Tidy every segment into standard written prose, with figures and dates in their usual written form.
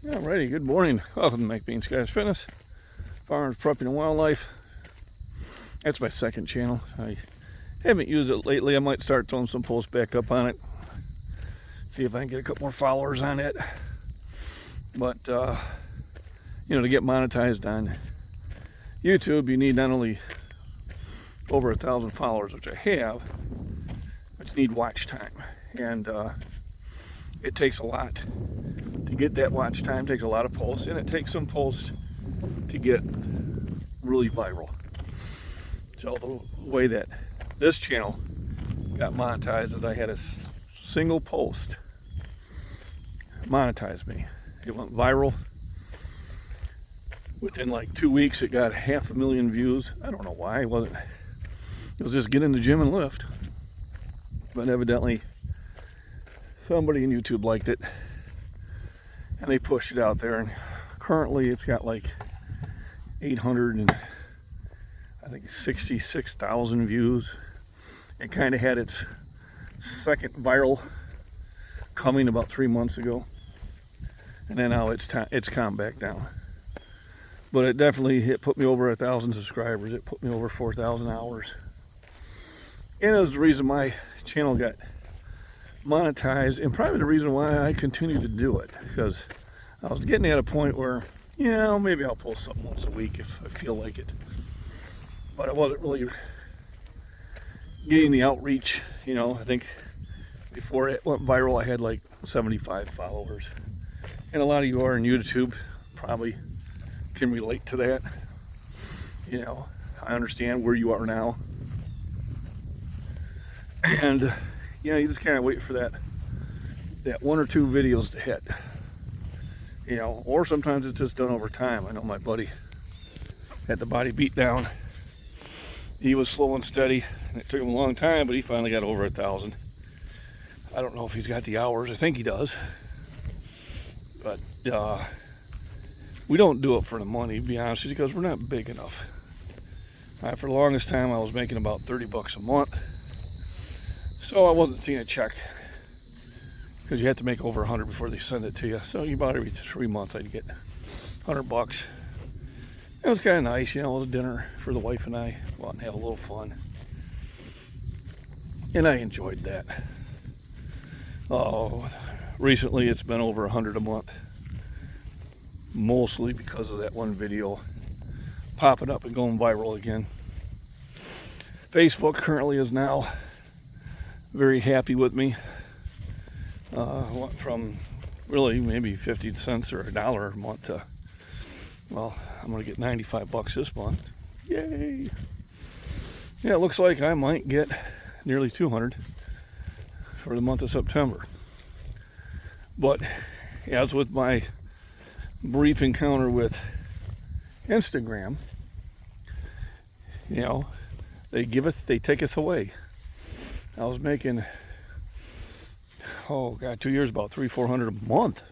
Alrighty, good morning. Welcome to Mike Bean Skies Fitness, Farmers, Prepping, and Wildlife. That's my second channel. I haven't used it lately. I might start throwing some posts back up on it. See if I can get a couple more followers on it. But, to get monetized on YouTube, you need not only over 1,000 followers, which I have, but you need watch time. And it takes a lot. To get that watch time takes a lot of posts, and it takes some posts to get really viral. So the way that this channel got monetized is I had a single post monetize me. It went viral. Within like 2 weeks, it got 500,000 views. I don't know why. It was just get in the gym and lift. But evidently, somebody in YouTube liked it, and they pushed it out there. And currently, it's got like 866,000 views. It kind of had its second viral coming about 3 months ago, and then now it's calmed back down. But it definitely put me over 1,000 subscribers. It put me over 4,000 hours, and it was the reason my channel got monetized, and probably the reason why I continue to do it, because I was getting at a point where, maybe I'll post something once a week if I feel like it, but I wasn't really getting the outreach. I think before it went viral, I had like 75 followers, and a lot of you are on YouTube probably can relate to that. I understand where you are now, and you just kind of wait for that one or two videos to hit, or sometimes it's just done over time. I know my buddy had the body beat down. He was slow and steady, and it took him a long time, but he finally got over 1,000. I don't know if he's got the hours. I think he does, but we don't do it for the money, to be honest with you, because we're not big enough. For the longest time, I was making about $30 a month. So I wasn't seeing a check, because you have to make over 100 before they send it to you. So about every 3 months I'd get $100. It was kind of nice, a little dinner for the wife and I, go out and have a little fun. And I enjoyed that. Recently it's been over 100 a month, mostly because of that one video popping up and going viral again. Facebook currently is now very happy with me. Went from really maybe 50 cents or $1 a month to, I'm gonna get $95 this month. Yay! Yeah, it looks like I might get nearly 200 for the month of September. But as with my brief encounter with Instagram, they taketh away. I was making, 2 years, about $300-400 a month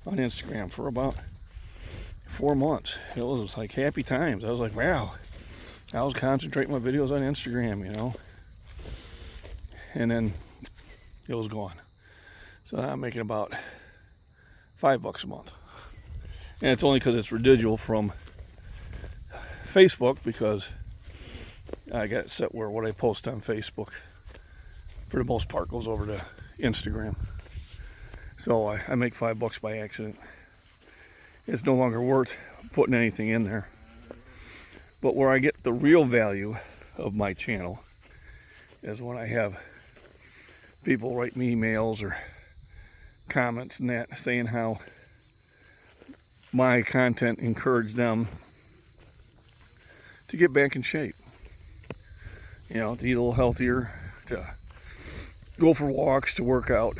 on Instagram for about 4 months. It was like happy times. I was like, wow, I was concentrating my videos on Instagram, and then it was gone. So now I'm making about $5 a month, and it's only because it's residual from Facebook, because I got it set where what I post on Facebook, for the most part, goes over to Instagram. So I make $5 by accident. It's no longer worth putting anything in there. But where I get the real value of my channel is when I have people write me emails or comments and that, saying how my content encouraged them to get back in shape, to eat a little healthier, to go for walks, to work out,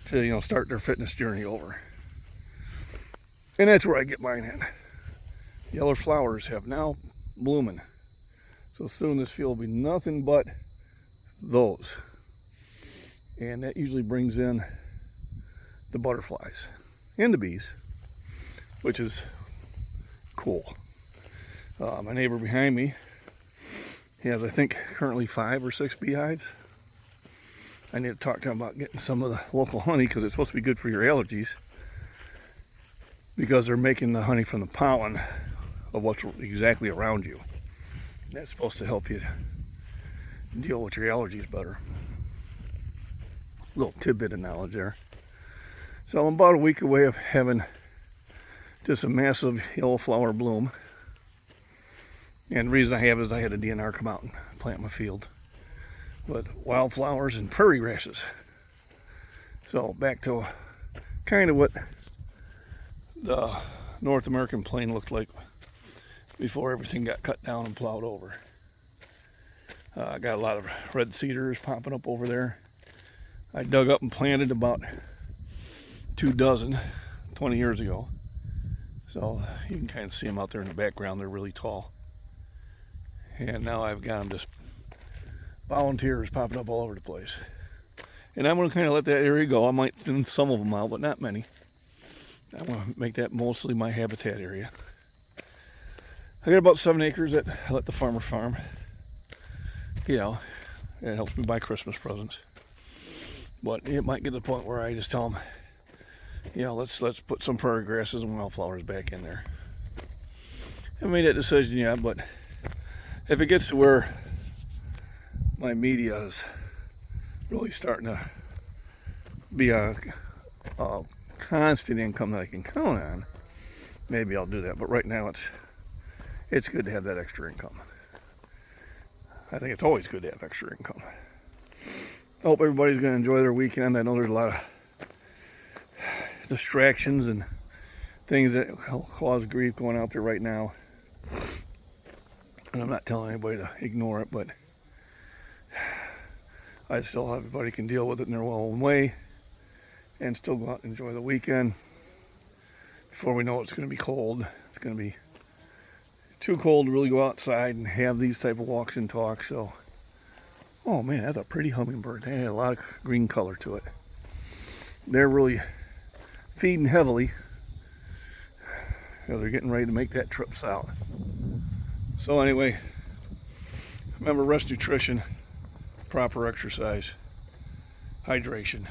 to start their fitness journey over. And that's where I get mine at. Yellow flowers have now blooming, so soon this field will be nothing but those, and that usually brings in the butterflies and the bees, which is cool. My neighbor behind me, he has, I think, currently 5 or 6 beehives. I need to talk to him about getting some of the local honey, because it's supposed to be good for your allergies. because they're making the honey from the pollen of what's exactly around you. That's supposed to help you deal with your allergies better. Little tidbit of knowledge there. So I'm about a week away of having just a massive yellow flower bloom. And the reason I have is I had a DNR come out and plant my field. But wildflowers and prairie grasses. So back to kind of what the North American plain looked like before everything got cut down and plowed over. I got a lot of red cedars popping up over there. I dug up and planted about 24 20 years ago. So you can kind of see them out there in the background. They're really tall. And now I've got them just volunteers popping up all over the place. And I'm going to kind of let that area go. I might thin some of them out, but not many. I want to make that mostly my habitat area. I got about 7 acres that I let the farmer farm. You know, it helps me buy Christmas presents. But it might get to the point where I just tell them, you know, let's put some prairie grasses and wildflowers back in there. I haven't made that decision yet, but if it gets to where my media is really starting to be a constant income that I can count on, maybe I'll do that. But right now it's good to have that extra income. I think it's always good to have extra income. I hope everybody's going to enjoy their weekend. I know there's a lot of distractions and things that cause grief going out there right now. And I'm not telling anybody to ignore it, but I still hope everybody can deal with it in their own way and still go out and enjoy the weekend. Before we know it, it's going to be cold. It's going to be too cold to really go outside and have these type of walks and talks. So, oh man, that's a pretty hummingbird. They had a lot of green color to it. They're really feeding heavily because they're getting ready to make that trip south. So anyway, remember, rest, nutrition, proper exercise, hydration,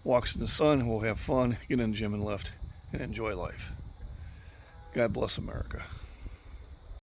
walks in the sun. We'll have fun, get in the gym and lift, and enjoy life. God bless America.